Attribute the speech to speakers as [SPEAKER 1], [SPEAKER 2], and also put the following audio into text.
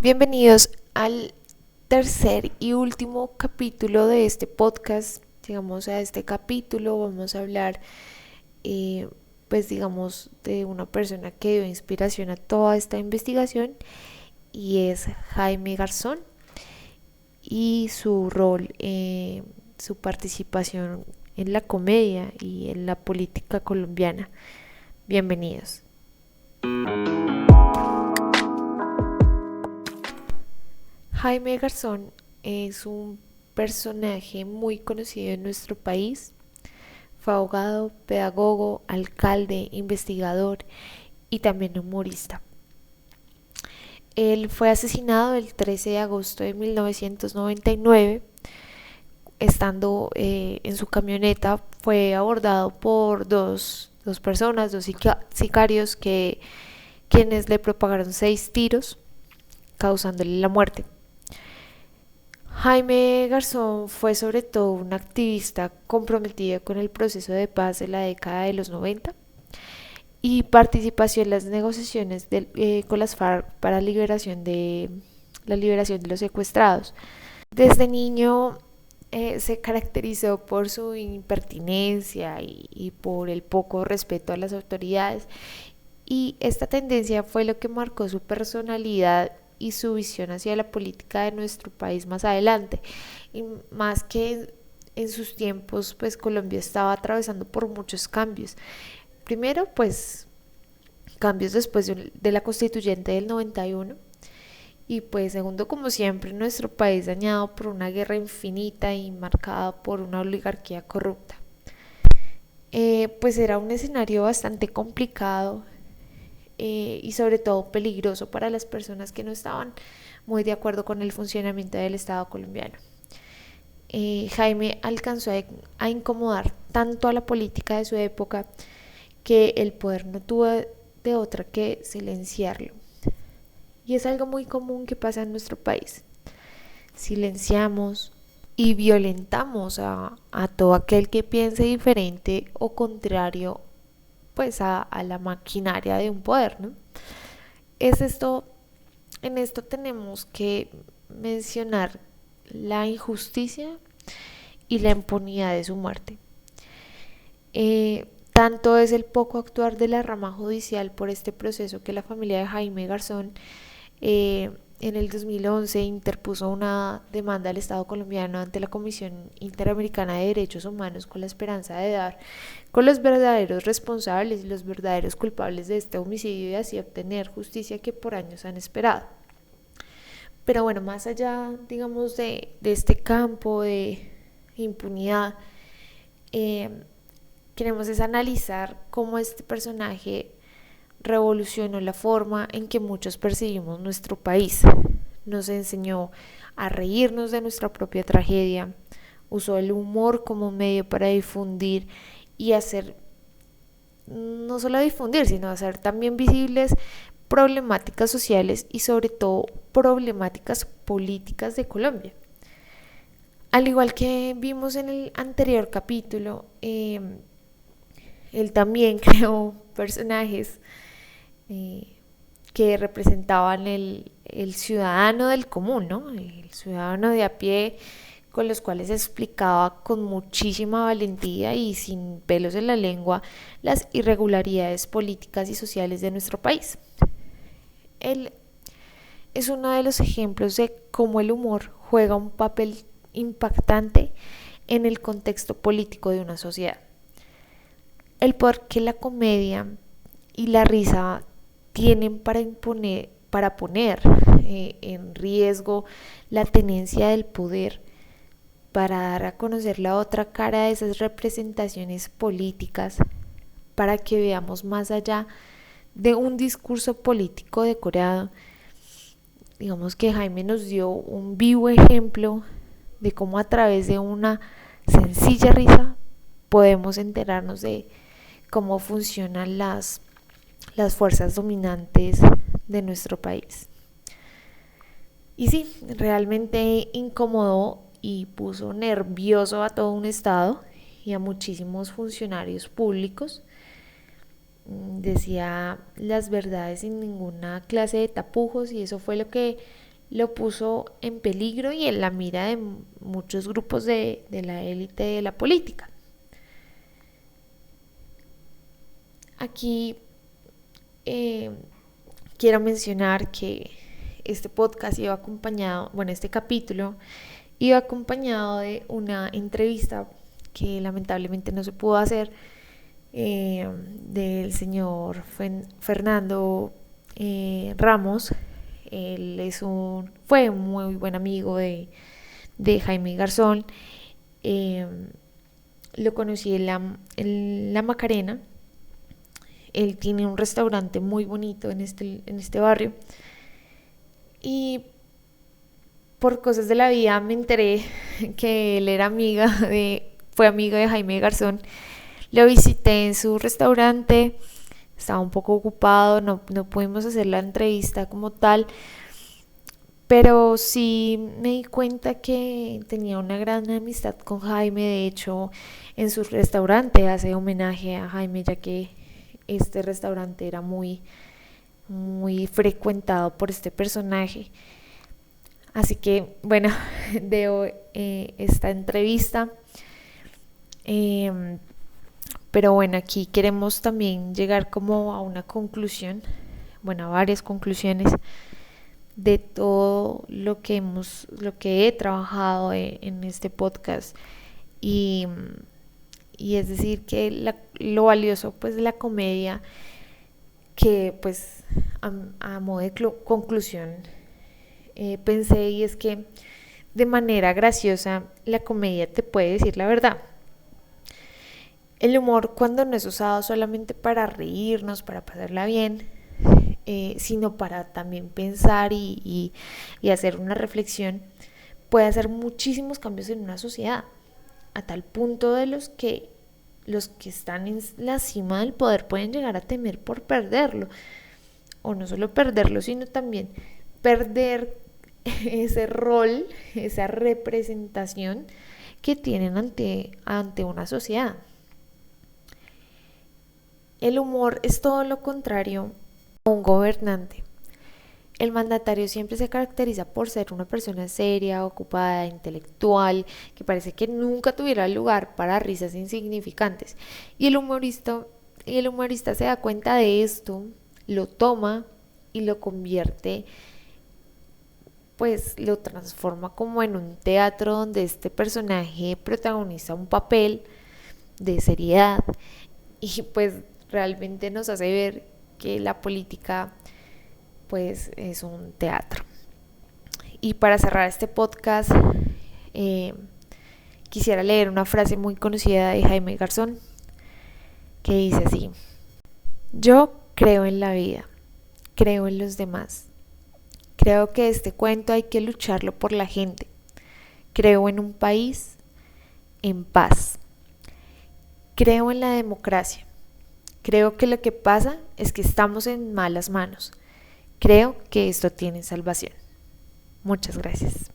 [SPEAKER 1] Bienvenidos al tercer y último capítulo de este podcast. Llegamos a este capítulo, vamos a hablar, de una persona que dio inspiración a toda esta investigación y es Jaime Garzón y su rol, su participación en la comedia y en la política colombiana. Bienvenidos. Jaime Garzón es un personaje muy conocido en nuestro país. Fue abogado, pedagogo, alcalde, investigador y también humorista. Él fue asesinado el 13 de agosto de 1999. Estando en su camioneta, fue abordado por dos personas, dos sicarios quienes le propagaron 6 tiros, causándole la muerte. Jaime Garzón fue sobre todo un activista comprometido con el proceso de paz de la década de los 90 y participó en las negociaciones con las FARC para la liberación de los secuestrados. Desde niño se caracterizó por su impertinencia y por el poco respeto a las autoridades, y esta tendencia fue lo que marcó su personalidad y su visión hacia la política de nuestro país más adelante. Y más que en sus tiempos, pues Colombia estaba atravesando por muchos cambios. Primero, pues cambios después de la constituyente del 91. Y pues segundo, como siempre, nuestro país dañado por una guerra infinita y marcada por una oligarquía corrupta. Pues era un escenario bastante complicado, y sobre todo peligroso para las personas que no estaban muy de acuerdo con el funcionamiento del Estado colombiano. Jaime alcanzó a incomodar tanto a la política de su época que el poder no tuvo de otra que silenciarlo. Y es algo muy común que pasa en nuestro país. Silenciamos y violentamos a todo aquel que piense diferente o contrario pues a la maquinaria de un poder, ¿no? En esto tenemos que mencionar la injusticia y la impunidad de su muerte. Tanto es el poco actuar de la rama judicial por este proceso que la familia de Jaime Garzón en el 2011 interpuso una demanda al Estado colombiano ante la Comisión Interamericana de Derechos Humanos con la esperanza de dar con los verdaderos responsables y los verdaderos culpables de este homicidio y así obtener justicia que por años han esperado. Pero bueno, más allá, digamos, de este campo de impunidad, queremos es analizar cómo este personaje revolucionó la forma en que muchos percibimos nuestro país. Nos enseñó a reírnos de nuestra propia tragedia, usó el humor como medio para difundir y hacer, no solo difundir, sino hacer también visibles problemáticas sociales y sobre todo problemáticas políticas de Colombia. Al igual que vimos en el anterior capítulo, él también creó personajes que representaban el ciudadano del común, ¿no? El ciudadano de a pie, con los cuales explicaba con muchísima valentía y sin pelos en la lengua las irregularidades políticas y sociales de nuestro país. Él es uno de los ejemplos de cómo el humor juega un papel impactante en el contexto político de una sociedad. El poder que la comedia y la risa tienen para poner en riesgo la tenencia del poder, para dar a conocer la otra cara de esas representaciones políticas, para que veamos más allá de un discurso político decorado. Digamos que Jaime nos dio un vivo ejemplo de cómo a través de una sencilla risa podemos enterarnos de cómo funcionan las fuerzas dominantes de nuestro país. Y sí, realmente incomodó y puso nervioso a todo un Estado y a muchísimos funcionarios públicos. Decía las verdades sin ninguna clase de tapujos, y eso fue lo que lo puso en peligro y en la mira de muchos grupos de la élite de la política. Aquí quiero mencionar que este podcast iba acompañado, este capítulo iba acompañado de una entrevista que lamentablemente no se pudo hacer, del señor Fernando Ramos. Él fue un muy buen amigo de Jaime Garzón. Lo conocí en la Macarena. Él tiene un restaurante muy bonito en este barrio. Y por cosas de la vida me enteré que él era fue amigo de Jaime Garzón. Lo visité en su restaurante, estaba un poco ocupado, no pudimos hacer la entrevista como tal, pero sí me di cuenta que tenía una gran amistad con Jaime. De hecho, en su restaurante hace homenaje a Jaime, ya que este restaurante era muy, muy frecuentado por este personaje. Así que, bueno, debo esta entrevista. Pero bueno, aquí queremos también llegar como a una conclusión, a varias conclusiones de todo lo que he trabajado en este podcast. Y es decir que lo valioso pues de la comedia, que pues a modo de conclusión pensé, y es que de manera graciosa la comedia te puede decir la verdad. El humor, cuando no es usado solamente para reírnos, para pasarla bien, sino para también pensar y hacer una reflexión, puede hacer muchísimos cambios en una sociedad, a tal punto de los que están en la cima del poder pueden llegar a temer por perderlo, o no solo perderlo, sino también perder ese rol, esa representación que tienen ante una sociedad. El humor es todo lo contrario a un gobernante. El mandatario siempre se caracteriza por ser una persona seria, ocupada, intelectual, que parece que nunca tuviera lugar para risas insignificantes. Y el humorista se da cuenta de esto, lo toma y lo convierte, pues lo transforma como en un teatro donde este personaje protagoniza un papel de seriedad, y pues realmente nos hace ver que la política pues es un teatro. Y para cerrar este podcast, quisiera leer una frase muy conocida de Jaime Garzón, que dice así: yo creo en la vida, creo en los demás, creo que este cuento hay que lucharlo por la gente, creo en un país en paz, creo en la democracia, creo que lo que pasa es que estamos en malas manos. Creo que esto tiene salvación. Muchas gracias.